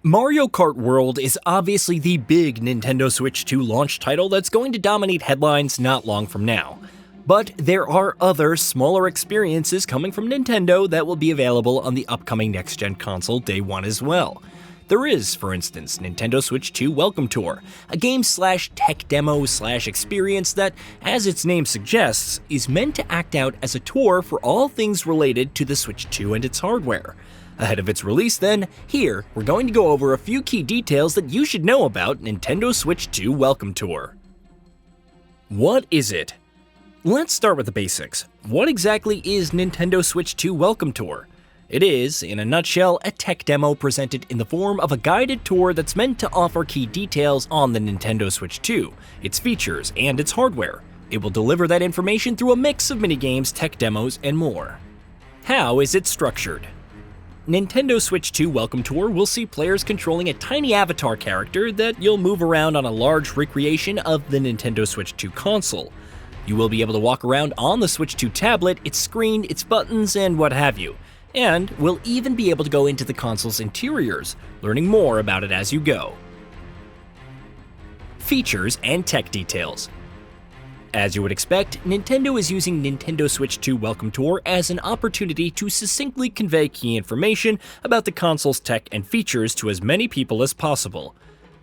Mario Kart World is obviously the big Nintendo Switch 2 launch title that's going to dominate headlines not long from now. But there are other, smaller experiences coming from Nintendo that will be available on the upcoming next-gen console Day 1 as well. There is, for instance, Nintendo Switch 2 Welcome Tour, a game/tech demo/experience that, as its name suggests, is meant to act out as a tour for all things related to the Switch 2 and its hardware. Ahead of its release then, here, we're going to go over a few key details that you should know about Nintendo Switch 2 Welcome Tour. What is it? Let's start with the basics. What exactly is Nintendo Switch 2 Welcome Tour? It is, in a nutshell, a tech demo presented in the form of a guided tour that's meant to offer key details on the Nintendo Switch 2, its features, and its hardware. It will deliver that information through a mix of minigames, tech demos, and more. How is it structured? Nintendo Switch 2 Welcome Tour will see players controlling a tiny avatar character that you'll move around on a large recreation of the Nintendo Switch 2 console. You will be able to walk around on the Switch 2 tablet, its screen, its buttons, and what have you. And we'll even be able to go into the console's interiors, learning more about it as you go. Features and tech details. As you would expect, Nintendo is using Nintendo Switch 2 Welcome Tour as an opportunity to succinctly convey key information about the console's tech and features to as many people as possible.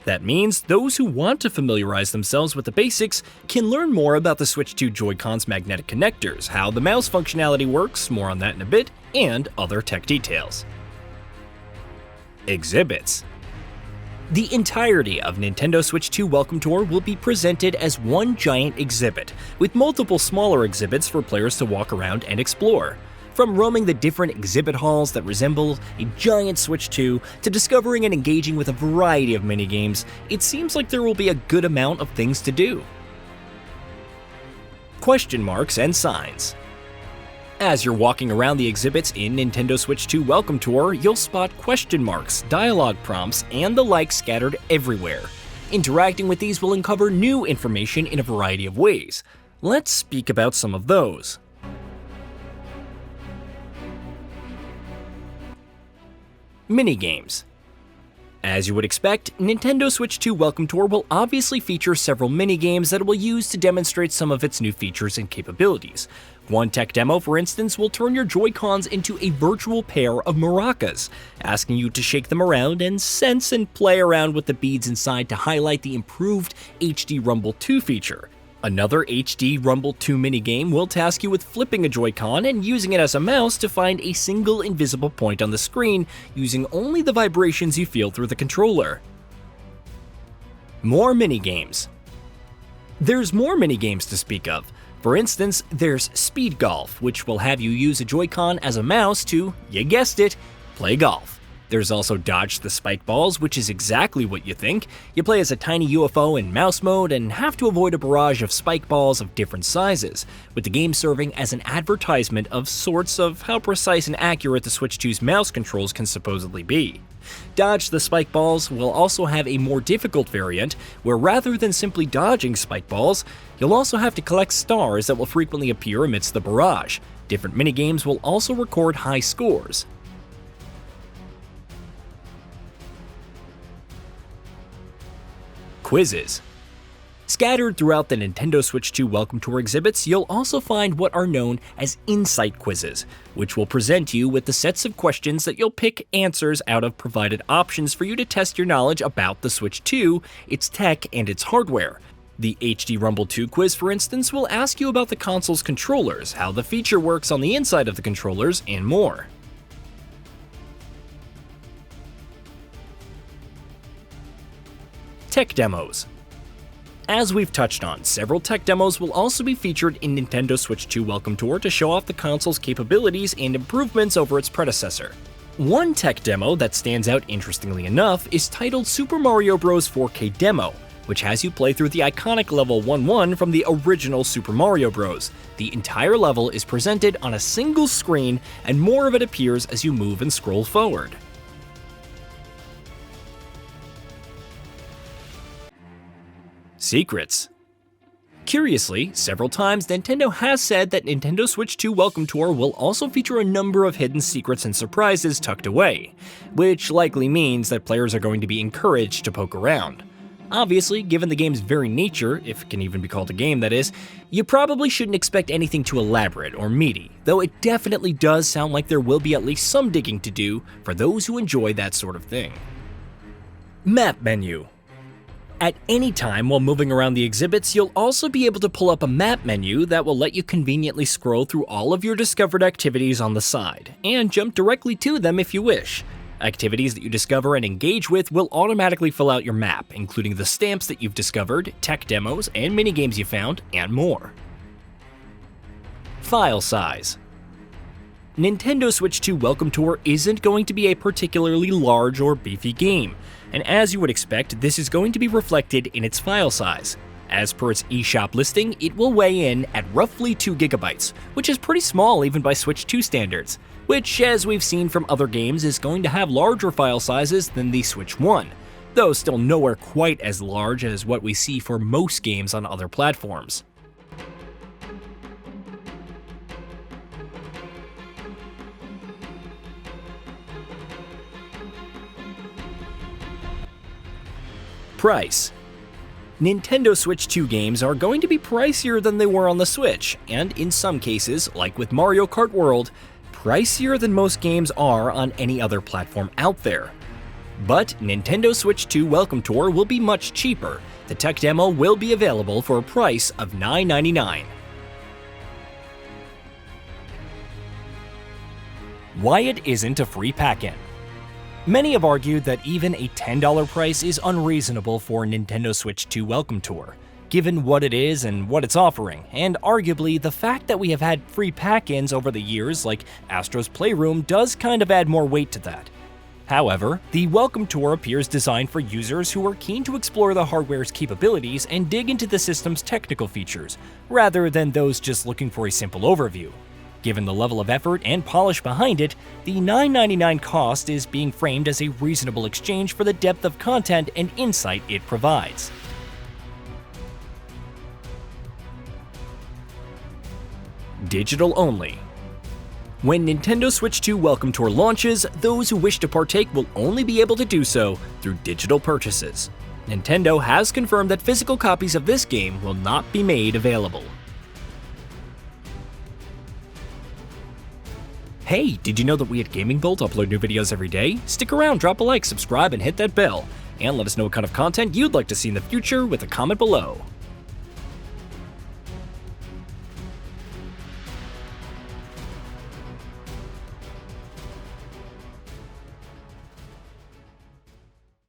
That means those who want to familiarize themselves with the basics can learn more about the Switch 2 Joy-Con's magnetic connectors, how the mouse functionality works, more on that in a bit, and other tech details. Exhibits. The entirety of Nintendo Switch 2 Welcome Tour will be presented as one giant exhibit, with multiple smaller exhibits for players to walk around and explore. From roaming the different exhibit halls that resemble a giant Switch 2 to discovering and engaging with a variety of minigames, it seems like there will be a good amount of things to do. Question marks and signs. As you're walking around the exhibits in Nintendo Switch 2 Welcome Tour, you'll spot question marks, dialogue prompts, and the like scattered everywhere. Interacting with these will uncover new information in a variety of ways. Let's speak about some of those. Minigames. As you would expect, Nintendo Switch 2 Welcome Tour will obviously feature several minigames that it will use to demonstrate some of its new features and capabilities. One tech demo, for instance, will turn your Joy-Cons into a virtual pair of maracas, asking you to shake them around and sense and play around with the beads inside to highlight the improved HD Rumble 2 feature. Another HD Rumble 2 minigame will task you with flipping a Joy-Con and using it as a mouse to find a single invisible point on the screen, using only the vibrations you feel through the controller. More minigames. There's more minigames to speak of. For instance, there's Speed Golf, which will have you use a Joy-Con as a mouse to, you guessed it, play golf. There's also Dodge the Spike Balls, which is exactly what you think. You play as a tiny UFO in mouse mode and have to avoid a barrage of spike balls of different sizes, with the game serving as an advertisement of sorts of how precise and accurate the Switch 2's mouse controls can supposedly be. Dodge the Spike Balls will also have a more difficult variant, where rather than simply dodging spike balls, you'll also have to collect stars that will frequently appear amidst the barrage. Different minigames will also record high scores. Quizzes. Scattered throughout the Nintendo Switch 2 Welcome Tour exhibits, you'll also find what are known as insight quizzes, which will present you with the sets of questions that you'll pick answers out of provided options for you to test your knowledge about the Switch 2, its tech, and its hardware. The HD Rumble 2 quiz, for instance, will ask you about the console's controllers, how the feature works on the inside of the controllers, and more. Tech demos. As we've touched on, several tech demos will also be featured in Nintendo Switch 2 Welcome Tour to show off the console's capabilities and improvements over its predecessor. One tech demo that stands out interestingly enough is titled Super Mario Bros. 4K Demo, which has you play through the iconic level 1-1 from the original Super Mario Bros. The entire level is presented on a single screen, and more of it appears as you move and scroll forward. Secrets. Curiously, several times Nintendo has said that Nintendo Switch 2 Welcome Tour will also feature a number of hidden secrets and surprises tucked away, which likely means that players are going to be encouraged to poke around. Obviously, given the game's very nature, if it can even be called a game that is, you probably shouldn't expect anything too elaborate or meaty, though it definitely does sound like there will be at least some digging to do for those who enjoy that sort of thing. Map menu. At any time while moving around the exhibits, you'll also be able to pull up a map menu that will let you conveniently scroll through all of your discovered activities on the side, and jump directly to them if you wish. Activities that you discover and engage with will automatically fill out your map, including the stamps that you've discovered, tech demos, and minigames you found, and more. File size. Nintendo Switch 2 Welcome Tour isn't going to be a particularly large or beefy game, and as you would expect, this is going to be reflected in its file size. As per its eShop listing, it will weigh in at roughly 2 GB, which is pretty small even by Switch 2 standards, which, as we've seen from other games, is going to have larger file sizes than the Switch 1, though still nowhere quite as large as what we see for most games on other platforms. Price. Nintendo Switch 2 games are going to be pricier than they were on the Switch, and in some cases, like with Mario Kart World, pricier than most games are on any other platform out there. But Nintendo Switch 2 Welcome Tour will be much cheaper. The tech demo will be available for a price of $9.99. Why it isn't a free pack-in. Many have argued that even a $10 price is unreasonable for Nintendo Switch 2 Welcome Tour, given what it is and what it's offering, and arguably the fact that we have had free pack-ins over the years like Astro's Playroom does kind of add more weight to that. However, the Welcome Tour appears designed for users who are keen to explore the hardware's capabilities and dig into the system's technical features, rather than those just looking for a simple overview. Given the level of effort and polish behind it, the $9.99 cost is being framed as a reasonable exchange for the depth of content and insight it provides. Digital only. When Nintendo Switch 2 Welcome Tour launches, those who wish to partake will only be able to do so through digital purchases. Nintendo has confirmed that physical copies of this game will not be made available. Hey, did you know that we at Gaming Bolt upload new videos every day? Stick around, drop a like, subscribe, and hit that bell. And let us know what kind of content you'd like to see in the future with a comment below.